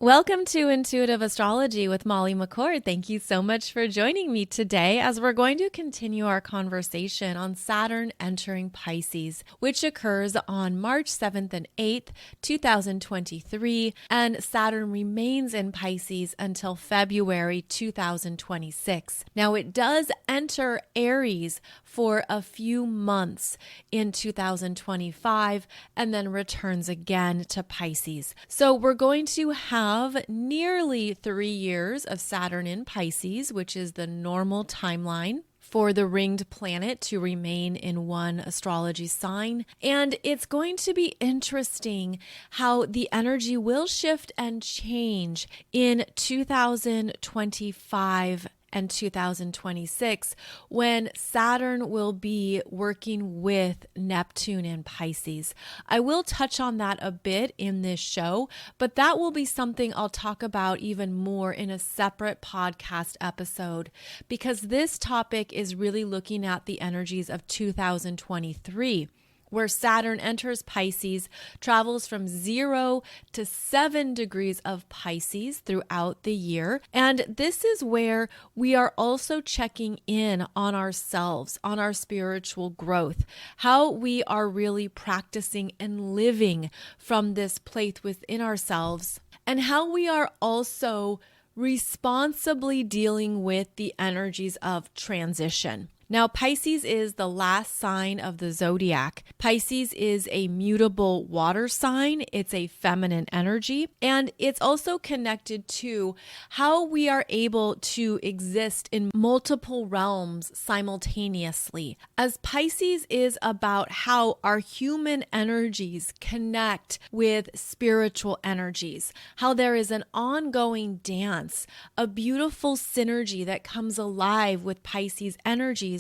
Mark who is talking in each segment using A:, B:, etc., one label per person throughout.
A: Welcome to Intuitive Astrology with Molly McCord. Thank you so much for joining me today as we're going to continue our conversation on Saturn entering Pisces, which occurs on March 7th and 8th, 2023, and Saturn remains in Pisces until February 2026. Now, it does enter Aries for a few months in 2025 and then returns again to Pisces. So we're going to have nearly 3 years of Saturn in Pisces, which is the normal timeline for the ringed planet to remain in one astrology sign. And it's going to be interesting how the energy will shift and change in 2025 and 2026 when Saturn will be working with Neptune in Pisces. I will touch on that a bit in this show, but that will be something I'll talk about even more in a separate podcast episode, because this topic is really looking at the energies of 2023. Where Saturn enters Pisces, travels from 0 to 7 degrees of Pisces throughout the year. And this is where we are also checking in on ourselves, on our spiritual growth, how we are really practicing and living from this place within ourselves, and how we are also responsibly dealing with the energies of transition. Now, Pisces is the last sign of the zodiac. Pisces is a mutable water sign. It's a feminine energy, and it's also connected to how we are able to exist in multiple realms simultaneously. As Pisces is about how our human energies connect with spiritual energies, how there is an ongoing dance, a beautiful synergy that comes alive with Pisces energies,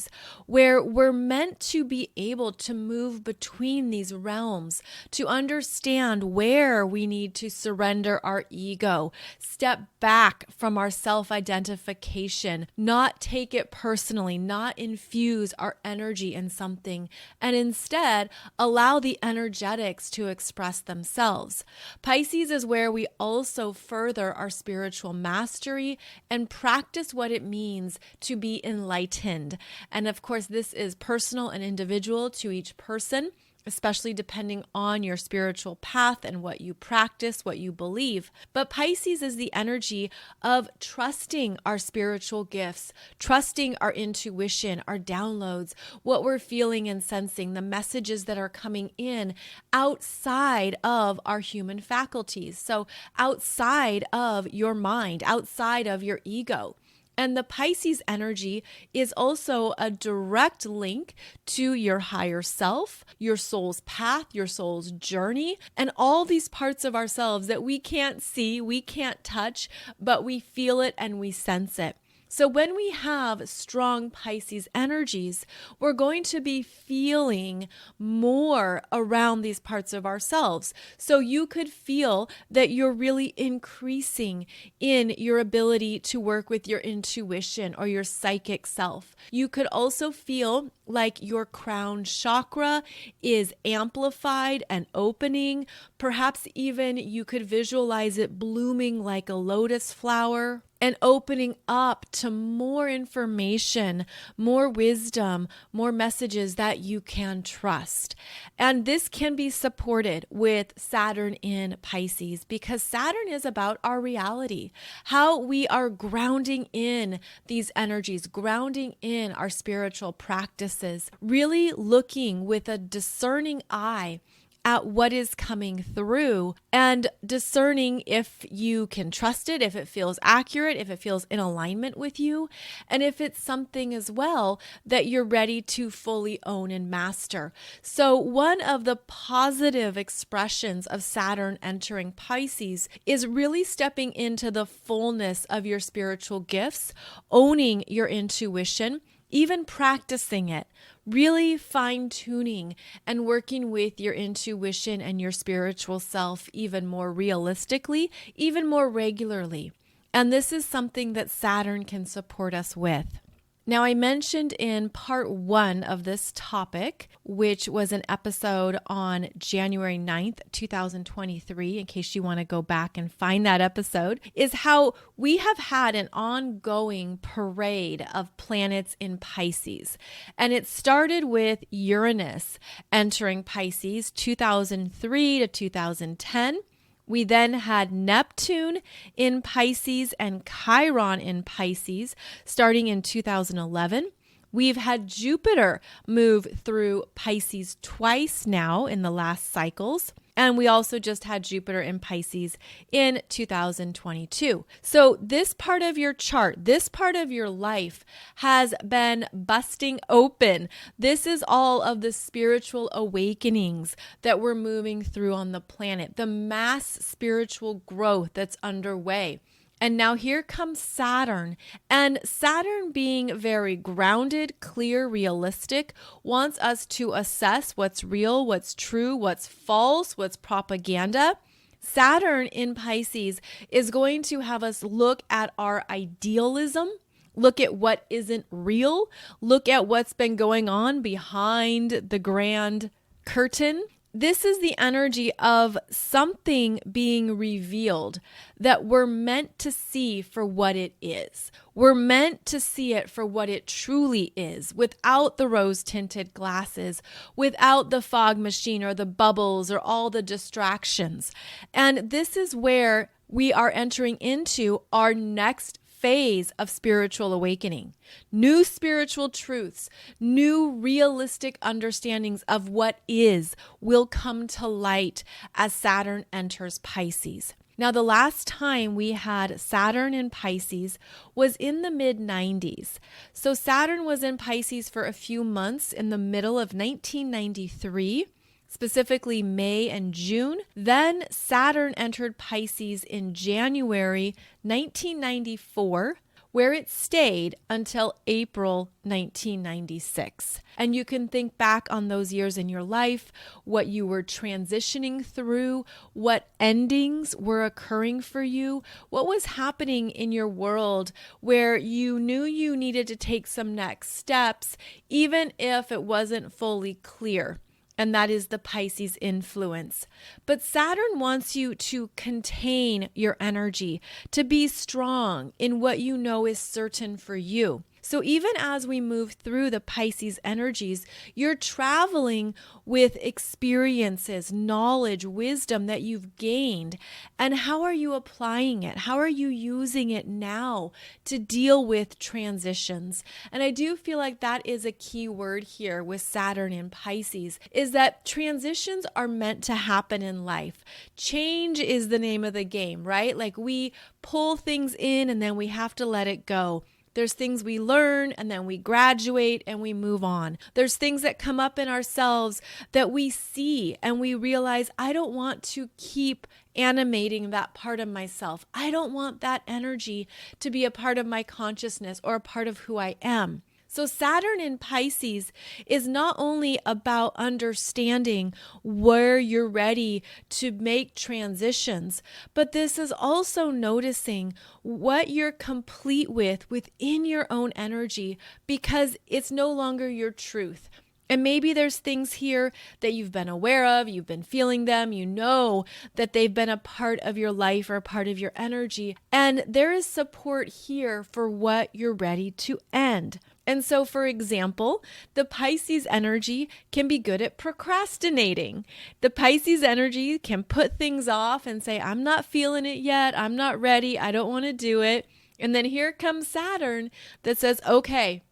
A: where we're meant to be able to move between these realms, to understand where we need to surrender our ego, step back from our self-identification, not take it personally, not infuse our energy in something, and instead allow the energetics to express themselves. Pisces is where we also further our spiritual mastery and practice what it means to be enlightened. And of course, this is personal and individual to each person, especially depending on your spiritual path and what you practice, what you believe. But Pisces is the energy of trusting our spiritual gifts, trusting our intuition, our downloads, what we're feeling and sensing, the messages that are coming in outside of our human faculties. So outside of your mind, outside of your ego. And the Pisces energy is also a direct link to your higher self, your soul's path, your soul's journey, and all these parts of ourselves that we can't see, we can't touch, but we feel it and we sense it. So when we have strong Pisces energies, we're going to be feeling more around these parts of ourselves. So you could feel that you're really increasing in your ability to work with your intuition or your psychic self. You could also feel like your crown chakra is amplified and opening. Perhaps even you could visualize it blooming like a lotus flower and opening up to more information, more wisdom, more messages that you can trust. And this can be supported with Saturn in Pisces, because Saturn is about our reality, how we are grounding in these energies, grounding in our spiritual practices, really looking with a discerning eye at what is coming through and discerning if you can trust it, if it feels accurate, if it feels in alignment with you, and if it's something as well that you're ready to fully own and master. So one of the positive expressions of Saturn entering Pisces is really stepping into the fullness of your spiritual gifts, owning your intuition, even practicing it, really fine-tuning and working with your intuition and your spiritual self even more realistically, even more regularly. And this is something that Saturn can support us with. Now, I mentioned in part 1 of this topic, which was an episode on January 9th, 2023, in case you want to go back and find that episode, is how we have had an ongoing parade of planets in Pisces. And it started with Uranus entering Pisces 2003 to 2010. We then had Neptune in Pisces and Chiron in Pisces starting in 2011. We've had Jupiter move through Pisces twice now in the last cycles. And we also just had Jupiter in Pisces in 2022. So this part of your chart, this part of your life has been busting open. This is all of the spiritual awakenings that we're moving through on the planet, the mass spiritual growth that's underway. And now here comes Saturn. And Saturn, being very grounded, clear, realistic, wants us to assess what's real, what's true, what's false, what's propaganda. Saturn in Pisces is going to have us look at our idealism, look at what isn't real, look at what's been going on behind the grand curtain. This is the energy of something being revealed that we're meant to see for what it is. We're meant to see it for what it truly is, without the rose-tinted glasses, without the fog machine or the bubbles or all the distractions. And this is where we are entering into our next phase of spiritual awakening. New spiritual truths, new realistic understandings of what is will come to light as Saturn enters Pisces. Now, the last time we had Saturn in Pisces was in the mid-90s. So Saturn was in Pisces for a few months in the middle of 1993. Specifically May and June. Then Saturn entered Pisces in January 1994, where it stayed until April 1996. And you can think back on those years in your life, what you were transitioning through, what endings were occurring for you, what was happening in your world where you knew you needed to take some next steps, even if it wasn't fully clear. And that is the Pisces influence. But Saturn wants you to contain your energy, to be strong in what you know is certain for you. So even as we move through the Pisces energies, you're traveling with experiences, knowledge, wisdom that you've gained. And how are you applying it? How are you using it now to deal with transitions? And I do feel like that is a key word here with Saturn in Pisces, is that transitions are meant to happen in life. Change is the name of the game, right? Like we pull things in and then we have to let it go. There's things we learn and then we graduate and we move on. There's things that come up in ourselves that we see and we realize, I don't want to keep animating that part of myself. I don't want that energy to be a part of my consciousness or a part of who I am. So Saturn in Pisces is not only about understanding where you're ready to make transitions, but this is also noticing what you're complete with within your own energy, because it's no longer your truth. And maybe there's things here that you've been aware of, you've been feeling them, you know that they've been a part of your life or a part of your energy. And there is support here for what you're ready to end. And so, for example, the Pisces energy can be good at procrastinating. The Pisces energy can put things off and say, I'm not feeling it yet. I'm not ready. I don't want to do it. And then here comes Saturn that says, okay,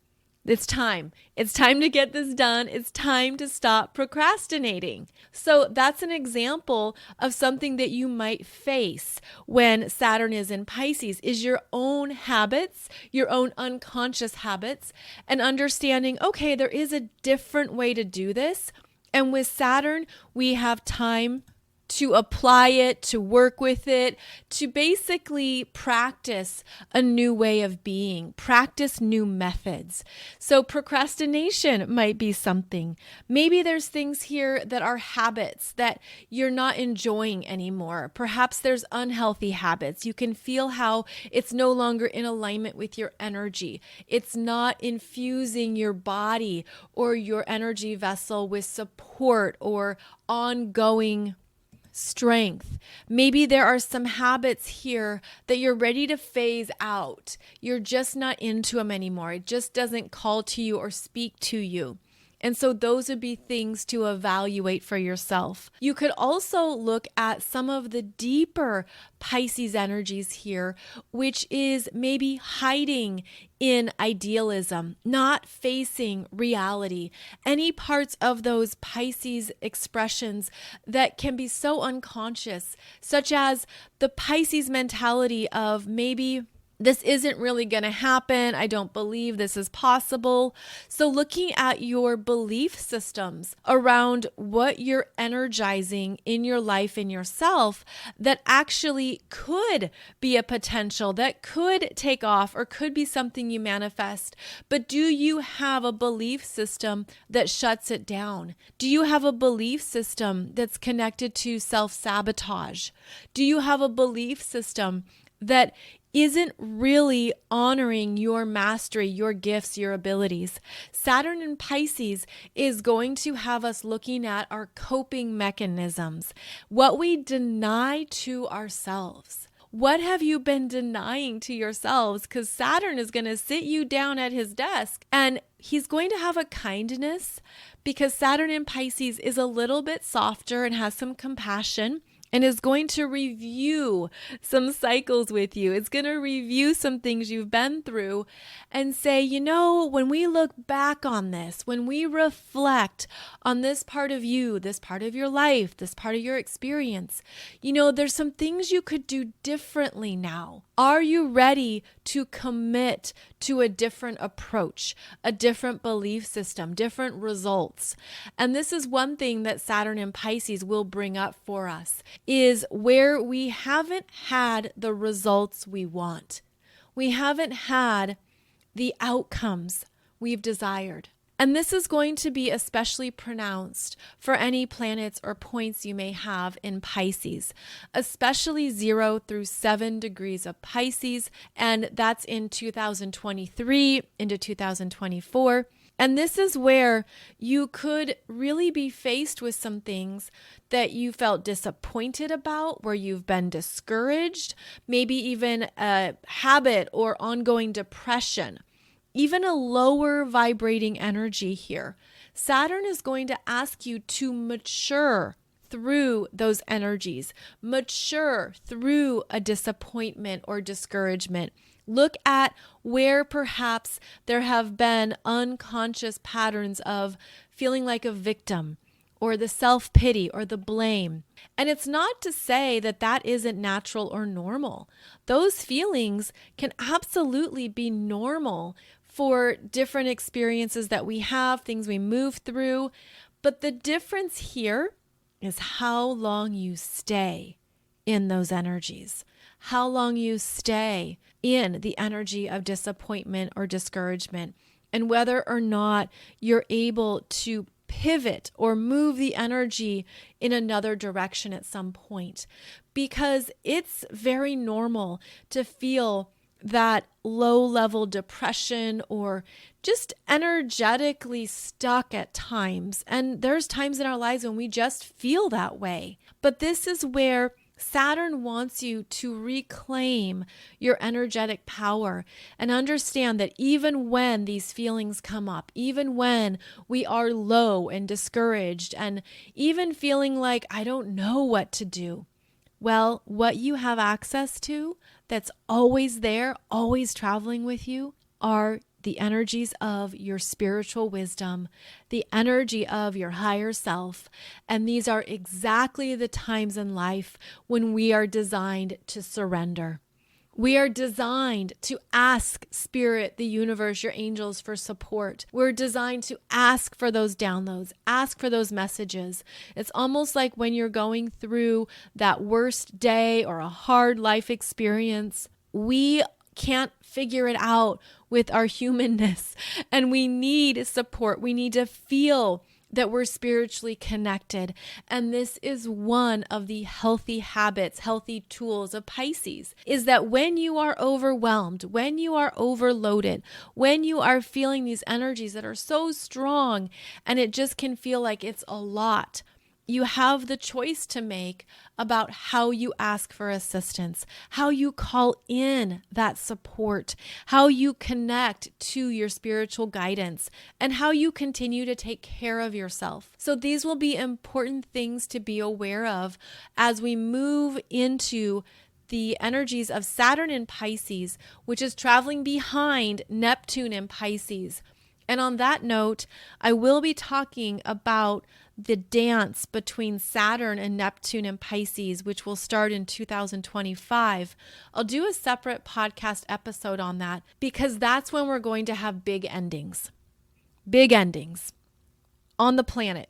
A: it's time. It's time to get this done. It's time to stop procrastinating. So that's an example of something that you might face when Saturn is in Pisces, is your own habits, your own unconscious habits, and understanding, okay, there is a different way to do this. And with Saturn, we have time to apply it, to work with it, to basically practice a new way of being, practice new methods. So procrastination might be something. Maybe there's things here that are habits that you're not enjoying anymore. Perhaps there's unhealthy habits. You can feel how it's no longer in alignment with your energy. It's not infusing your body or your energy vessel with support or ongoing strength. Maybe there are some habits here that you're ready to phase out. You're just not into them anymore. It just doesn't call to you or speak to you. And so those would be things to evaluate for yourself. You could also look at some of the deeper Pisces energies here, which is maybe hiding in idealism, not facing reality. Any parts of those Pisces expressions that can be so unconscious, such as the Pisces mentality of maybe this isn't really going to happen. I don't believe this is possible. So looking at your belief systems around what you're energizing in your life and yourself that actually could be a potential, that could take off or could be something you manifest. But do you have a belief system that shuts it down? Do you have a belief system that's connected to self-sabotage? Do you have a belief system that isn't really honoring your mastery, your gifts, your abilities? Saturn in Pisces is going to have us looking at our coping mechanisms, what we deny to ourselves. What have you been denying to yourselves? Because Saturn is going to sit you down at his desk and he's going to have a kindness, because Saturn in Pisces is a little bit softer and has some compassion, and is going to review some cycles with you. It's going to review some things you've been through and say, you know, when we look back on this, when we reflect on this part of you, this part of your life, this part of your experience, you know, there's some things you could do differently now. Are you ready to commit to a different approach, a different belief system, different results? And this is one thing that Saturn in Pisces will bring up for us, is where we haven't had the results we want. We haven't had the outcomes we've desired. And this is going to be especially pronounced for any planets or points you may have in Pisces, especially 0 through 7 degrees of Pisces. And that's in 2023 into 2024. And this is where you could really be faced with some things that you felt disappointed about, where you've been discouraged, maybe even a habit or ongoing depression, even a lower vibrating energy here. Saturn is going to ask you to mature through those energies, mature through a disappointment or discouragement. Look at where perhaps there have been unconscious patterns of feeling like a victim, or the self-pity or the blame. And it's not to say that that isn't natural or normal. Those feelings can absolutely be normal for different experiences that we have, things we move through. But the difference here is how long you stay in those energies, how long you stay in the energy of disappointment or discouragement, and whether or not you're able to pivot or move the energy in another direction at some point. Because it's very normal to feel that low-level depression or just energetically stuck at times. And there's times in our lives when we just feel that way. But this is where Saturn wants you to reclaim your energetic power and understand that even when these feelings come up, even when we are low and discouraged and even feeling like, I don't know what to do, well, what you have access to that's always there, always traveling with you, are the energies of your spiritual wisdom, the energy of your higher self. And these are exactly the times in life when we are designed to surrender, We are designed to ask Spirit, the universe, your angels for support. We're designed to ask for those downloads, ask for those messages. It's almost like when you're going through that worst day or a hard life experience, we can't figure it out with our humanness, and we need support. We need to feel that we're spiritually connected. And this is one of the healthy habits, healthy tools of Pisces, is that when you are overwhelmed, when you are overloaded, when you are feeling these energies that are so strong and it just can feel like it's a lot, you have the choice to make about how you ask for assistance, how you call in that support, how you connect to your spiritual guidance, and how you continue to take care of yourself. So these will be important things to be aware of as we move into the energies of Saturn in Pisces, which is traveling behind Neptune in Pisces. And on that note, I will be talking about the dance between Saturn and Neptune and Pisces, which will start in 2025. I'll do a separate podcast episode on that because that's when we're going to have big endings on the planet,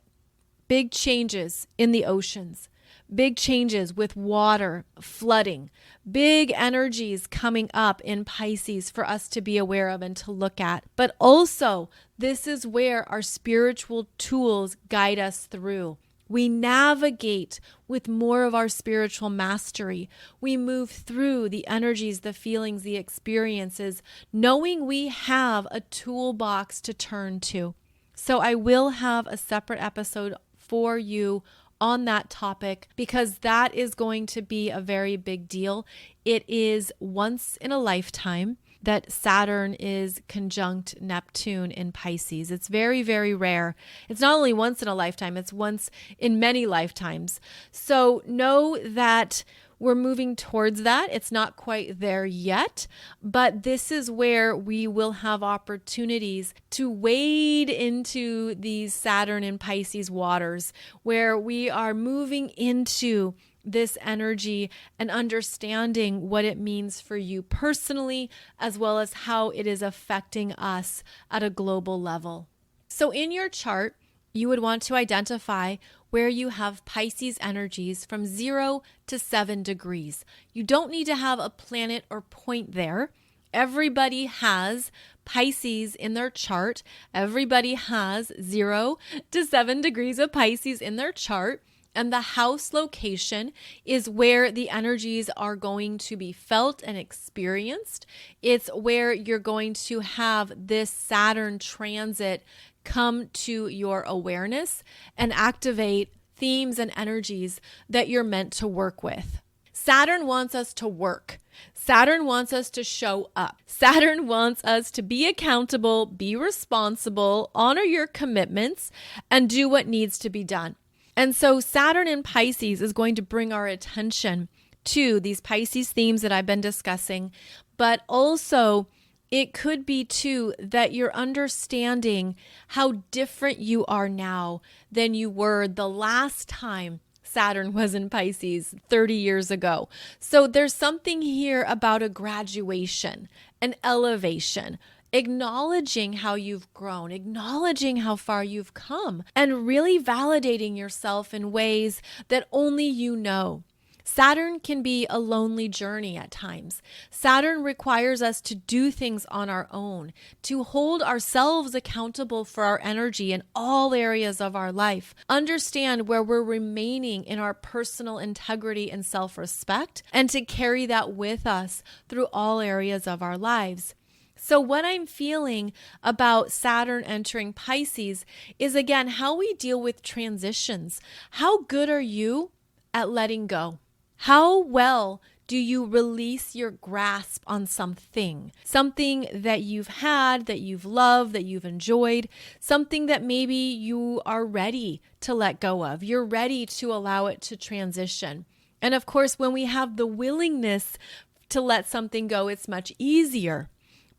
A: big changes in the oceans, big changes with water, flooding, big energies coming up in Pisces for us to be aware of and to look at. But also, this is where our spiritual tools guide us through. We navigate with more of our spiritual mastery. We move through the energies, the feelings, the experiences, knowing we have a toolbox to turn to. So I will have a separate episode for you on that topic because that is going to be a very big deal. It is once in a lifetime that Saturn is conjunct Neptune in Pisces. It's very, very rare. It's not only once in a lifetime, it's once in many lifetimes. So know that we're moving towards that. It's not quite there yet, but this is where we will have opportunities to wade into these Saturn and Pisces waters, where we are moving into this energy and understanding what it means for you personally, as well as how it is affecting us at a global level. So in your chart, you would want to identify where you have Pisces energies from 0 to 7 degrees. You don't need to have a planet or point there. Everybody has Pisces in their chart. Everybody has 0 to 7 degrees of Pisces in their chart. And the house location is where the energies are going to be felt and experienced. It's where you're going to have this Saturn transit come to your awareness and activate themes and energies that you're meant to work with. Saturn wants us to work. Saturn wants us to show up. Saturn wants us to be accountable, be responsible, honor your commitments, and do what needs to be done. And so Saturn in Pisces is going to bring our attention to these Pisces themes that I've been discussing, but also it could be too that you're understanding how different you are now than you were the last time Saturn was in Pisces 30 years ago. So there's something here about a graduation, an elevation, acknowledging how you've grown, acknowledging how far you've come, and really validating yourself in ways that only you know. Saturn can be a lonely journey at times. Saturn requires us to do things on our own, to hold ourselves accountable for our energy in all areas of our life, understand where we're remaining in our personal integrity and self-respect, and to carry that with us through all areas of our lives. So what I'm feeling about Saturn entering Pisces is, again, how we deal with transitions. How good are you at letting go? How well do you release your grasp on something that you've had, that you've loved, that you've enjoyed, something that maybe you are ready to let go of? You're ready to allow it to transition. And of course, when we have the willingness to let something go, it's much easier.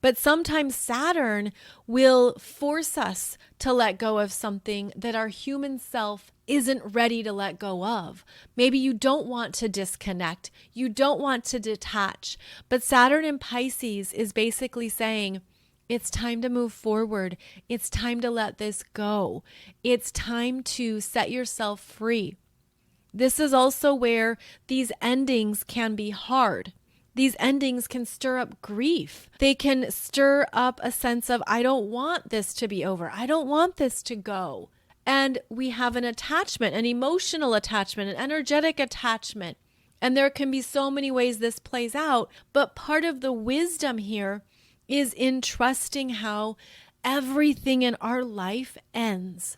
A: But sometimes Saturn will force us to let go of something that our human self isn't ready to let go of. Maybe you don't want to disconnect. You don't want to detach. But Saturn in Pisces is basically saying, it's time to move forward. It's time to let this go. It's time to set yourself free. This is also where these endings can be hard. These endings can stir up grief. They can stir up a sense of, I don't want this to be over. I don't want this to go. And we have an attachment, an emotional attachment, an energetic attachment. And there can be so many ways this plays out. But part of the wisdom here is in trusting how everything in our life ends.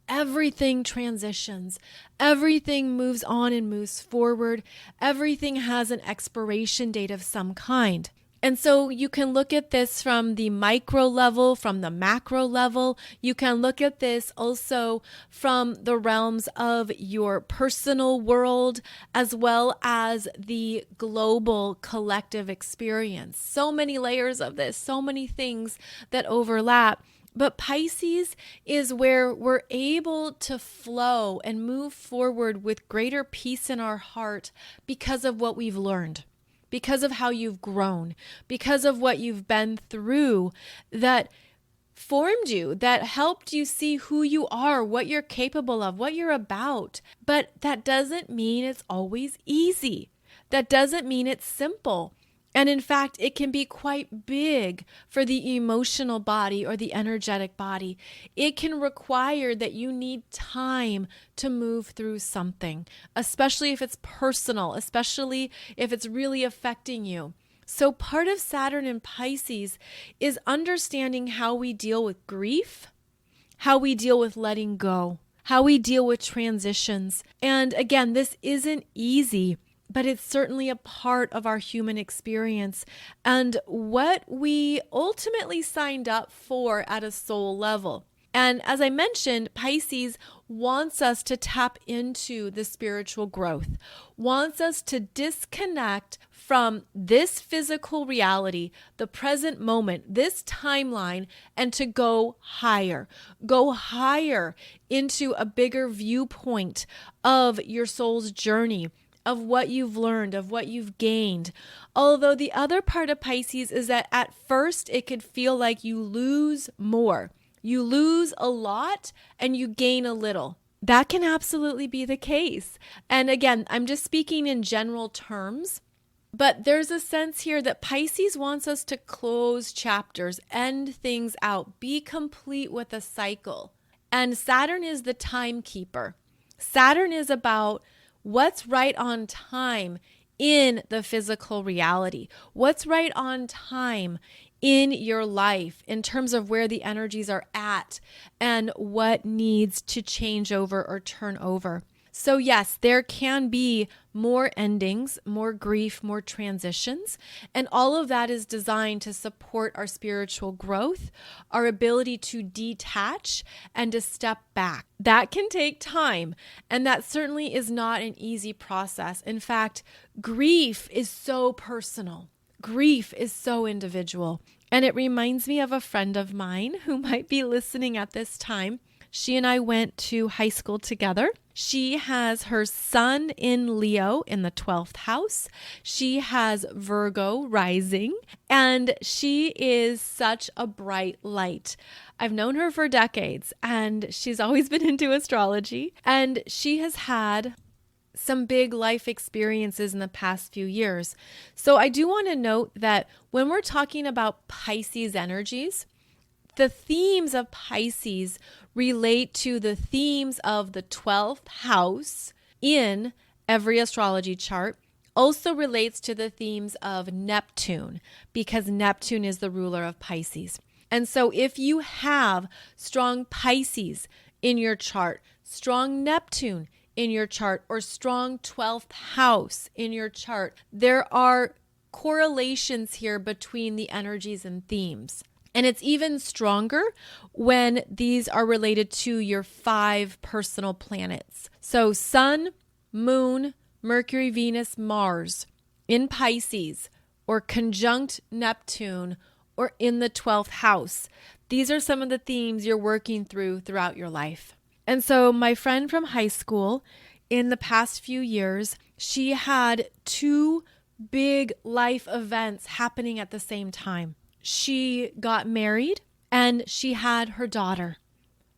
A: Everything transitions. Everything moves on and moves forward. Everything has an expiration date of some kind. And so you can look at this from the micro level, from the macro level. You can look at this also from the realms of your personal world, as well as the global collective experience. So many layers of this, so many things that overlap. But Pisces is where we're able to flow and move forward with greater peace in our heart because of what we've learned, because of how you've grown, because of what you've been through that formed you, that helped you see who you are, what you're capable of, what you're about. But that doesn't mean it's always easy. That doesn't mean it's simple. And in fact, it can be quite big for the emotional body or the energetic body. It can require that you need time to move through something, especially if it's personal, especially if it's really affecting you. So part of Saturn in Pisces is understanding how we deal with grief, how we deal with letting go, how we deal with transitions. And again, this isn't easy, but it's certainly a part of our human experience and what we ultimately signed up for at a soul level. And as I mentioned, Pisces wants us to tap into the spiritual growth, wants us to disconnect from this physical reality, the present moment, this timeline, and to go higher into a bigger viewpoint of your soul's journey, of what you've learned, of what you've gained. Although the other part of Pisces is that at first it could feel like you lose more. You lose a lot and you gain a little. That can absolutely be the case. And again, I'm just speaking in general terms, but there's a sense here that Pisces wants us to close chapters, end things out, be complete with a cycle. And Saturn is the timekeeper. Saturn is about what's right on time in the physical reality, what's right on time in your life in terms of where the energies are at and what needs to change over or turn over. So yes, there can be more endings, more grief, more transitions, and all of that is designed to support our spiritual growth, our ability to detach and to step back. That can take time, and that certainly is not an easy process. In fact, grief is so personal. Grief is so individual. And it reminds me of a friend of mine who might be listening at this time. She and I went to high school together. She has her sun in Leo in the 12th house. She has Virgo rising, and she is such a bright light. I've known her for decades, and she's always been into astrology, and she has had some big life experiences in the past few years. So I do want to note that when we're talking about Pisces energies, the themes of Pisces relate to the themes of the 12th house in every astrology chart. Also relates to the themes of Neptune, because Neptune is the ruler of Pisces. And so if you have strong Pisces in your chart, strong Neptune in your chart, or strong 12th house in your chart, there are correlations here between the energies and themes. And it's even stronger when these are related to your 5 personal planets. So Sun, Moon, Mercury, Venus, Mars in Pisces, or conjunct Neptune, or in the 12th house. These are some of the themes you're working throughout your life. And so my friend from high school, in the past few years, she had two big life events happening at the same time. She got married and she had her daughter,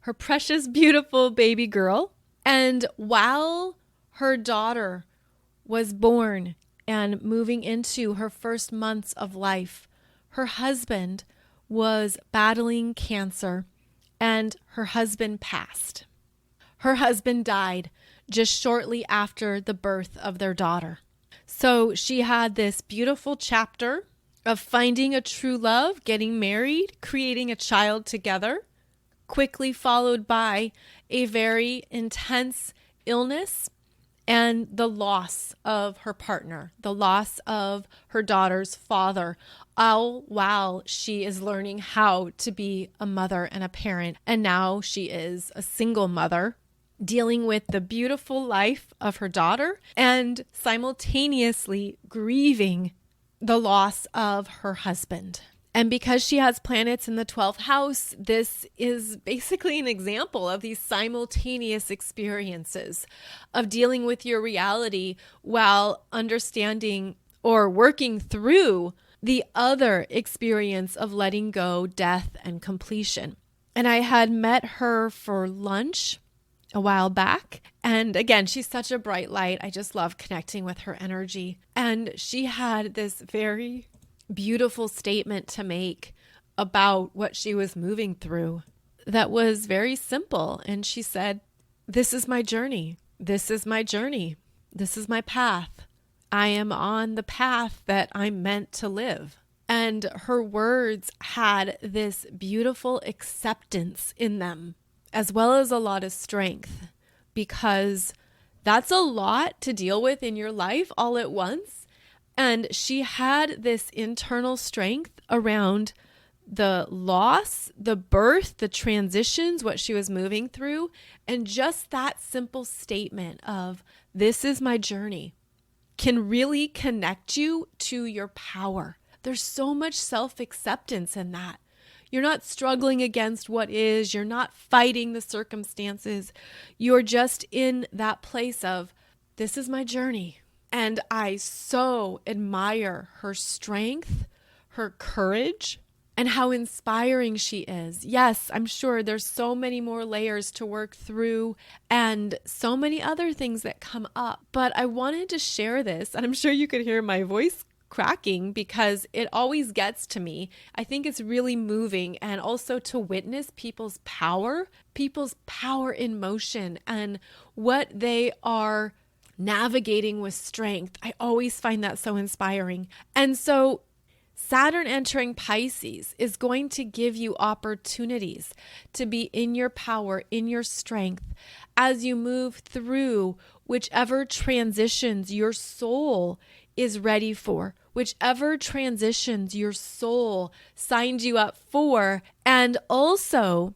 A: her precious, beautiful baby girl. And while her daughter was born and moving into her first months of life, her husband was battling cancer and her husband passed. Her husband died just shortly after the birth of their daughter. So she had this beautiful chapter of finding a true love, getting married, creating a child together, quickly followed by a very intense illness and the loss of her partner, the loss of her daughter's father, all while she is learning how to be a mother and a parent. And now she is a single mother, dealing with the beautiful life of her daughter and simultaneously grieving the loss of her husband. And because she has planets in the 12th house, this is basically an example of these simultaneous experiences of dealing with your reality while understanding or working through the other experience of letting go, death, and completion. And I had met her for lunch a while back. And again, she's such a bright light. I just love connecting with her energy. And she had this very beautiful statement to make about what she was moving through that was very simple. And she said, "This is my journey. This is my journey. This is my path. I am on the path that I'm meant to live." And her words had this beautiful acceptance in them, as well as a lot of strength, because that's a lot to deal with in your life all at once. And she had this internal strength around the loss, the birth, the transitions, what she was moving through. And just that simple statement of, "This is my journey," can really connect you to your power. There's so much self-acceptance in that. You're not struggling against what is. You're not fighting the circumstances. You're just in that place of, "This is my journey." And I so admire her strength, her courage, and how inspiring she is. Yes, I'm sure there's so many more layers to work through and so many other things that come up. But I wanted to share this, and I'm sure you could hear my voice cracking because it always gets to me. I think it's really moving, and also to witness people's power in motion and what they are navigating with strength. I always find that so inspiring. And so Saturn entering Pisces is going to give you opportunities to be in your power, in your strength, as you move through whichever transitions your soul is ready for, whichever transitions your soul signed you up for. And also,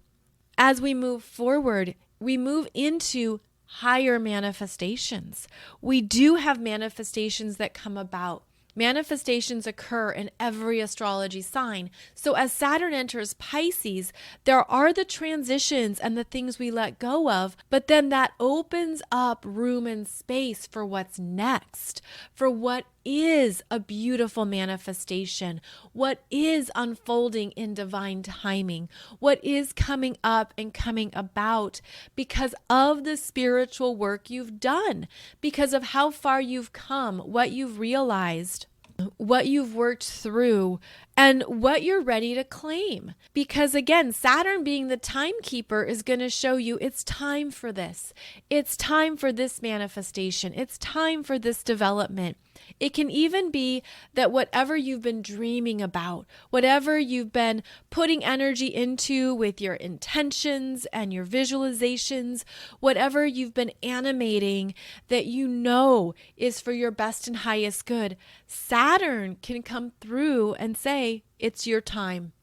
A: as we move forward, we move into higher manifestations. We do have manifestations that come about. Manifestations occur in every astrology sign. So as Saturn enters Pisces, there are the transitions and the things we let go of, but then that opens up room and space for what's next, for what is a beautiful manifestation, what is unfolding in divine timing, what is coming up and coming about because of the spiritual work you've done, because of how far you've come, what you've realized, what you've worked through, and what you're ready to claim. Because again, Saturn being the timekeeper is going to show you it's time for this. It's time for this manifestation. It's time for this development. It can even be that whatever you've been dreaming about, whatever you've been putting energy into with your intentions and your visualizations, whatever you've been animating that you know is for your best and highest good, Saturn can come through and say, it's your time.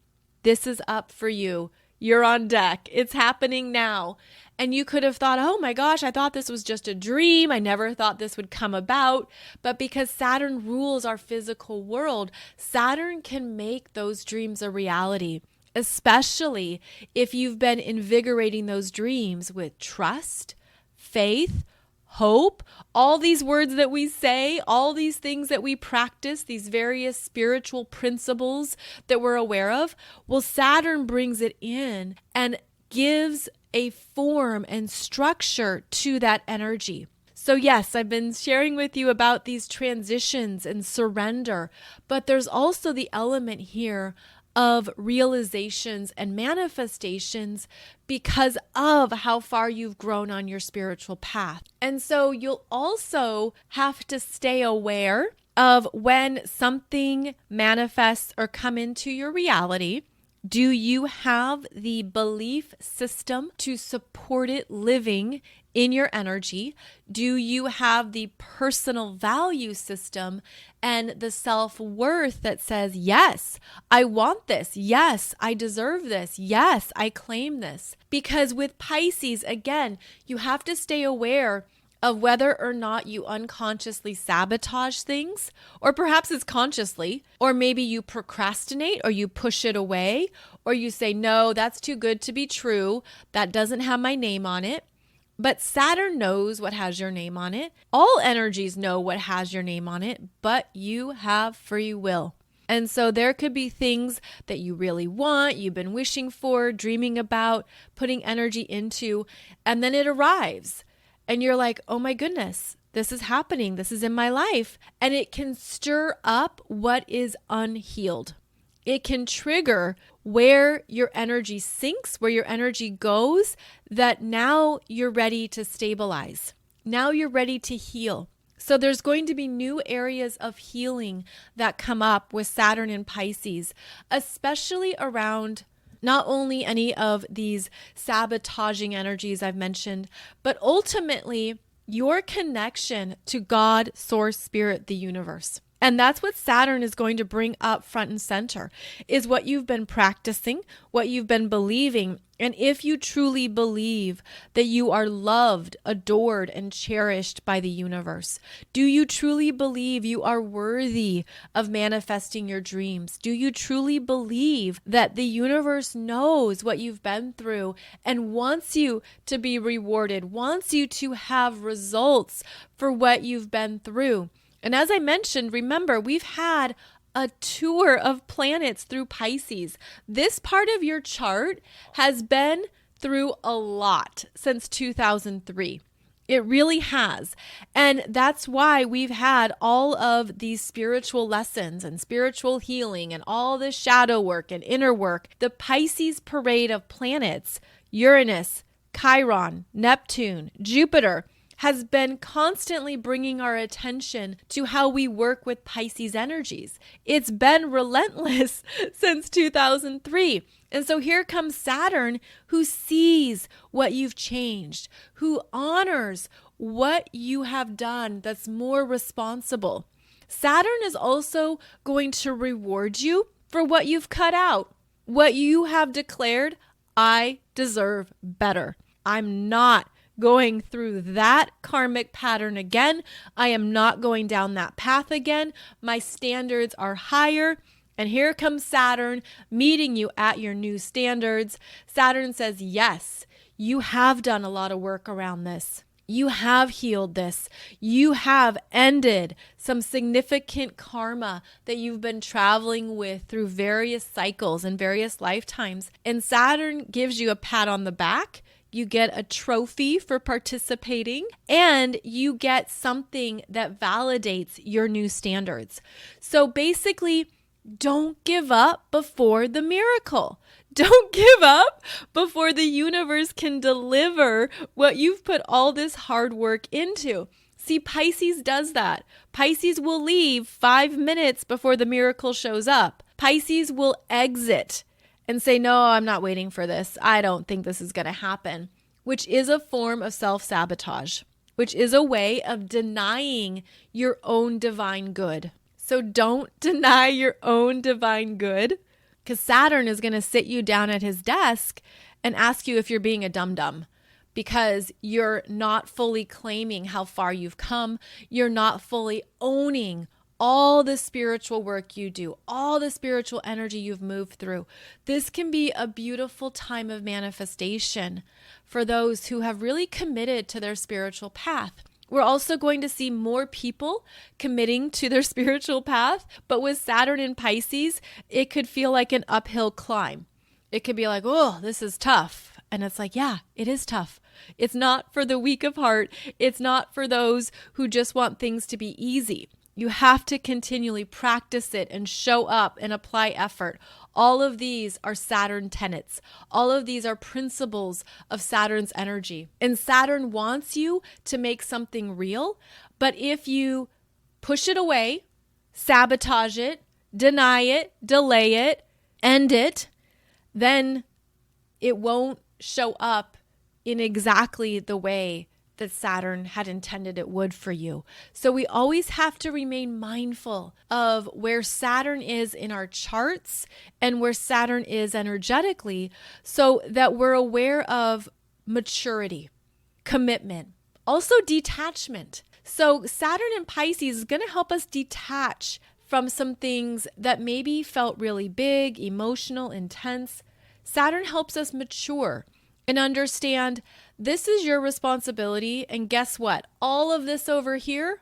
A: This is up for you. You're on deck. It's happening now. And you could have thought, oh my gosh, I thought this was just a dream. I never thought this would come about. But because Saturn rules our physical world, Saturn can make those dreams a reality, especially if you've been invigorating those dreams with trust, faith, hope, all these words that we say, all these things that we practice, these various spiritual principles that we're aware of. Well, Saturn brings it in and gives a form and structure to that energy. So yes, I've been sharing with you about these transitions and surrender, but there's also the element here of realizations and manifestations because of how far you've grown on your spiritual path. And so you'll also have to stay aware of when something manifests or come into your reality. Do you have the belief system to support it living in your energy? Do you have the personal value system and the self-worth that says, yes, I want this. Yes, I deserve this. Yes, I claim this. Because with Pisces, again, you have to stay aware of whether or not you unconsciously sabotage things, or perhaps it's consciously, or maybe you procrastinate or you push it away, or you say, no, that's too good to be true. That doesn't have my name on it. But Saturn knows what has your name on it. All energies know what has your name on it, but you have free will. And so there could be things that you really want, you've been wishing for, dreaming about, putting energy into, and then it arrives. And you're like, oh my goodness, this is happening. This is in my life. And it can stir up what is unhealed. It can trigger where your energy sinks, where your energy goes, that now you're ready to stabilize. Now you're ready to heal. So there's going to be new areas of healing that come up with Saturn and Pisces, especially around not only any of these sabotaging energies I've mentioned, but ultimately your connection to God, Source, Spirit, the universe. And that's what Saturn is going to bring up front and center, is what you've been practicing, what you've been believing. And if you truly believe that you are loved, adored, and cherished by the universe, do you truly believe you are worthy of manifesting your dreams? Do you truly believe that the universe knows what you've been through and wants you to be rewarded, wants you to have results for what you've been through? And as I mentioned, remember, we've had a tour of planets through Pisces. This part of your chart has been through a lot since 2003. It really has. And that's why we've had all of these spiritual lessons and spiritual healing and all this shadow work and inner work. The Pisces parade of planets, Uranus, Chiron, Neptune, Jupiter, has been constantly bringing our attention to how we work with Pisces energies. It's been relentless since 2003. And so here comes Saturn, who sees what you've changed, who honors what you have done that's more responsible. Saturn is also going to reward you for what you've cut out, what you have declared, I deserve better. I'm not going through that karmic pattern again. I am not going down that path again. My standards are higher. And here comes Saturn meeting you at your new standards. Saturn says, yes, you have done a lot of work around this. You have healed this. You have ended some significant karma that you've been traveling with through various cycles and various lifetimes. And Saturn gives you a pat on the back. You get a trophy for participating, and you get something that validates your new standards. So basically, don't give up before the miracle. Don't give up before the universe can deliver what you've put all this hard work into. See, Pisces does that. Pisces will leave 5 minutes before the miracle shows up. Pisces will exit and say, no, I'm not waiting for this. I don't think this is going to happen, which is a form of self-sabotage, which is a way of denying your own divine good. So don't deny your own divine good, because Saturn is going to sit you down at his desk and ask you if you're being a dum-dum. because you're not fully claiming how far you've come. You're not fully owning all the spiritual work you do, all the spiritual energy you've moved through. This can be a beautiful time of manifestation for those who have really committed to their spiritual path. We're also going to see more people committing to their spiritual path, but with Saturn in Pisces, it could feel like an uphill climb. It could be like, oh, this is tough. And it's like, yeah, it is tough. It's not for the weak of heart. It's not for those who just want things to be easy. You have to continually practice it and show up and apply effort. All of these are Saturn tenets. All of these are principles of Saturn's energy. And Saturn wants you to make something real, but if you push it away, sabotage it, deny it, delay it, end it, then it won't show up in exactly the way that Saturn had intended it would for you. So we always have to remain mindful of where Saturn is in our charts and where Saturn is energetically, so that we're aware of maturity, commitment, also detachment. So Saturn in Pisces is going to help us detach from some things that maybe felt really big, emotional, intense. Saturn helps us mature and understand this is your responsibility. And guess what? All of this over here,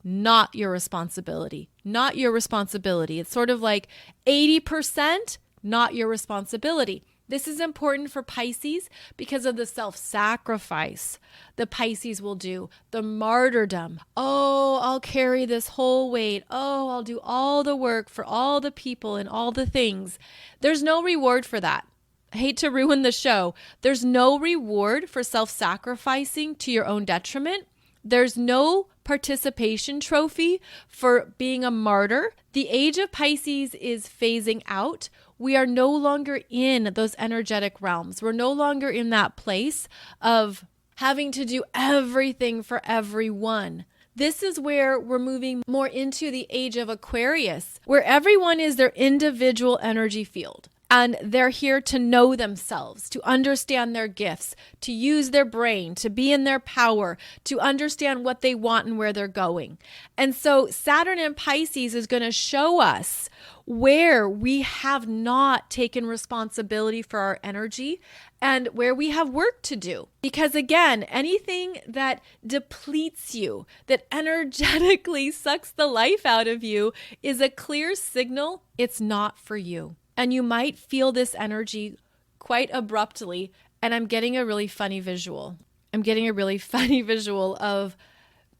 A: not your responsibility. Not your responsibility. It's sort of like 80% not your responsibility. This is important for Pisces because of the self-sacrifice the Pisces will do, the martyrdom. Oh, I'll carry this whole weight. Oh, I'll do all the work for all the people and all the things. There's no reward for that. I hate to ruin the show. There's no reward for self-sacrificing to your own detriment. There's no participation trophy for being a martyr. The age of Pisces is phasing out. We are no longer in those energetic realms. We're no longer in that place of having to do everything for everyone. This is where we're moving more into the age of Aquarius, where everyone is their individual energy field. And they're here to know themselves, to understand their gifts, to use their brain, to be in their power, to understand what they want and where they're going. And so Saturn in Pisces is going to show us where we have not taken responsibility for our energy and where we have work to do. Because again, anything that depletes you, that energetically sucks the life out of you, is a clear signal it's not for you. And you might feel this energy quite abruptly. And I'm getting a really funny visual. Of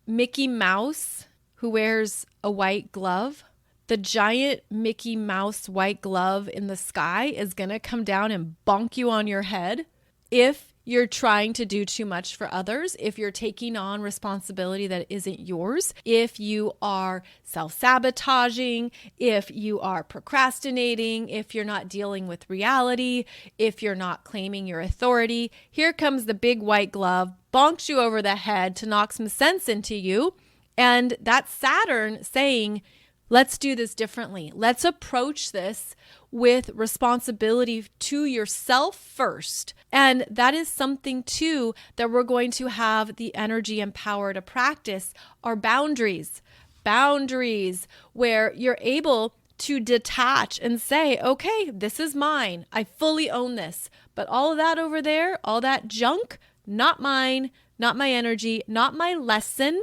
A: Mickey Mouse who wears a white glove. The giant Mickey Mouse white glove in the sky is going to come down and bonk you on your head if you're trying to do too much for others, if you're taking on responsibility that isn't yours, if you are self-sabotaging, if you are procrastinating, if you're not dealing with reality, if you're not claiming your authority. Here comes the big white glove, bonks you over the head to knock some sense into you. And that's Saturn saying, let's do this differently. Let's approach this with responsibility to yourself first. And that is something too that we're going to have the energy and power to practice are boundaries. Boundaries where you're able to detach and say, okay, this is mine. I fully own this. But all of that over there, all that junk, not mine, not my energy, not my lesson.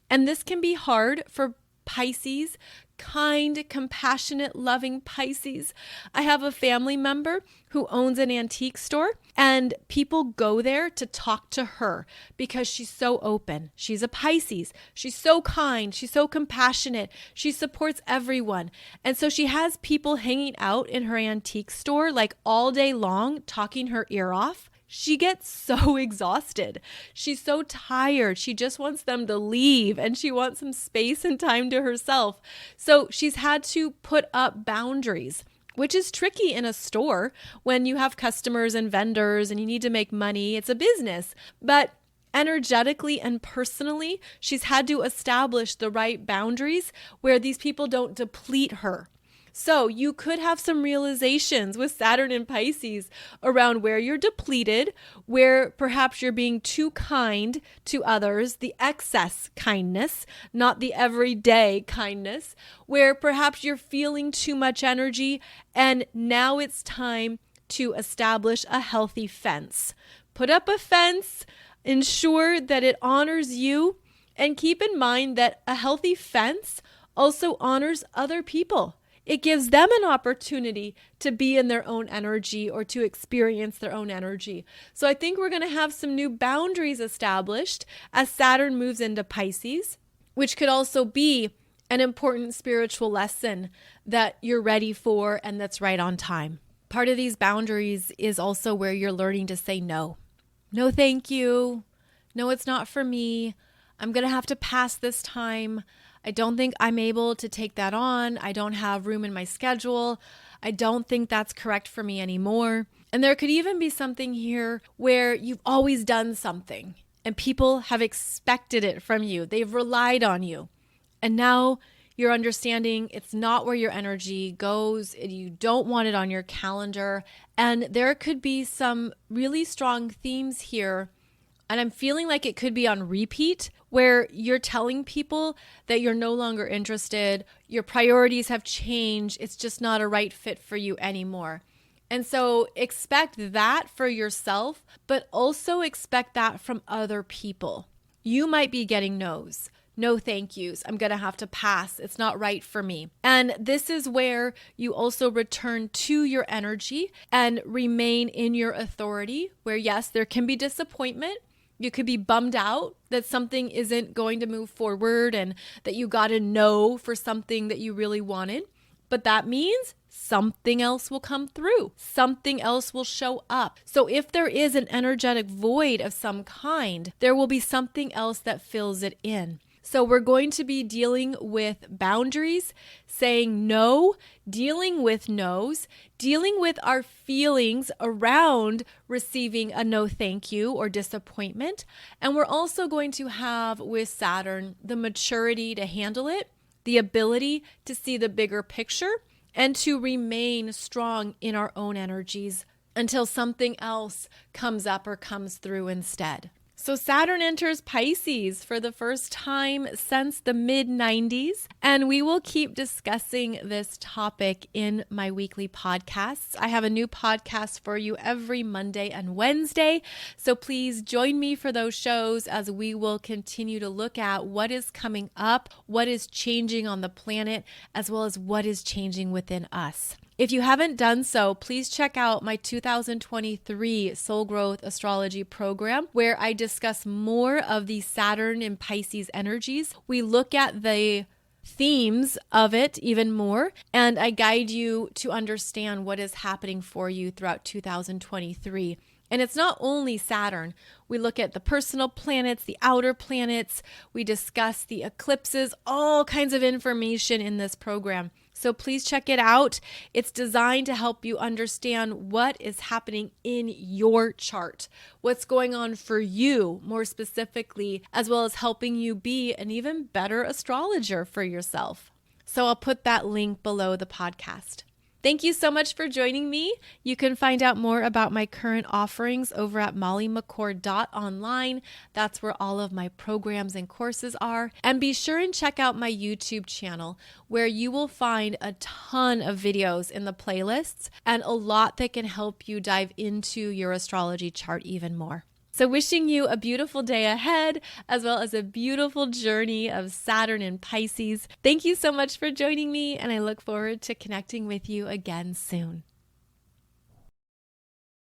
A: And this can be hard for Pisces, kind, compassionate, loving Pisces. I have a family member who owns an antique store, and people go there to talk to her because she's so open. She's a Pisces. She's so kind. She's so compassionate. She supports everyone. And so she has people hanging out in her antique store like all day long, talking her ear off. She gets so exhausted. She's so tired. She just wants them to leave and she wants some space and time to herself. So she's had to put up boundaries, which is tricky in a store when you have customers and vendors and you need to make money. It's a business. But energetically and personally, she's had to establish the right boundaries where these people don't deplete her. So you could have some realizations with Saturn in Pisces around where you're depleted, where perhaps you're being too kind to others, the excess kindness, not the everyday kindness, where perhaps you're feeling too much energy and now it's time to establish a healthy fence. Put up a fence, ensure that it honors you, and keep in mind that a healthy fence also honors other people. It gives them an opportunity to be in their own energy or to experience their own energy. So I think we're going to have some new boundaries established as Saturn moves into Pisces, which could also be an important spiritual lesson that you're ready for and that's right on time. Part of these boundaries is also where you're learning to say no. No, thank you. No, it's not for me. I'm going to have to pass this time. I don't think I'm able to take that on. I don't have room in my schedule. I don't think that's correct for me anymore. And there could even be something here where you've always done something and people have expected it from you. They've relied on you. And now you're understanding it's not where your energy goes. You don't want it on your calendar. And there could be some really strong themes here. And I'm feeling like it could be on repeat, where you're telling people that you're no longer interested, your priorities have changed, it's just not a right fit for you anymore. And so expect that for yourself, but also expect that from other people. You might be getting no's. No thank yous. I'm going to have to pass. It's not right for me. And this is where you also return to your energy and remain in your authority, where yes, there can be disappointment. You could be bummed out that something isn't going to move forward and that you got a no for something that you really wanted. But that means something else will come through. Something else will show up. So if there is an energetic void of some kind, there will be something else that fills it in. So we're going to be dealing with boundaries, saying no, dealing with no's, dealing with our feelings around receiving a no thank you or disappointment. And we're also going to have with Saturn the maturity to handle it, the ability to see the bigger picture, and to remain strong in our own energies until something else comes up or comes through instead. So Saturn enters Pisces for the first time since the mid-90s, and we will keep discussing this topic in my weekly podcasts. I have a new podcast for you every Monday and Wednesday, so please join me for those shows as we will continue to look at what is coming up, what is changing on the planet, as well as what is changing within us. If you haven't done so, please check out my 2023 Soul Growth Astrology program, where I discuss more of the Saturn and Pisces energies. We look at the themes of it even more, and I guide you to understand what is happening for you throughout 2023. And it's not only Saturn. We look at the personal planets, the outer planets. We discuss the eclipses, all kinds of information in this program. So please check it out. It's designed to help you understand what is happening in your chart, what's going on for you more specifically, as well as helping you be an even better astrologer for yourself. So I'll put that link below the podcast. Thank you so much for joining me. You can find out more about my current offerings over at mollymccord.online. That's where all of my programs and courses are. And be sure and check out my YouTube channel, where you will find a ton of videos in the playlists and a lot that can help you dive into your astrology chart even more. So wishing you a beautiful day ahead, as well as a beautiful journey of Saturn and Pisces. Thank you so much for joining me, and I look forward to connecting with you again soon.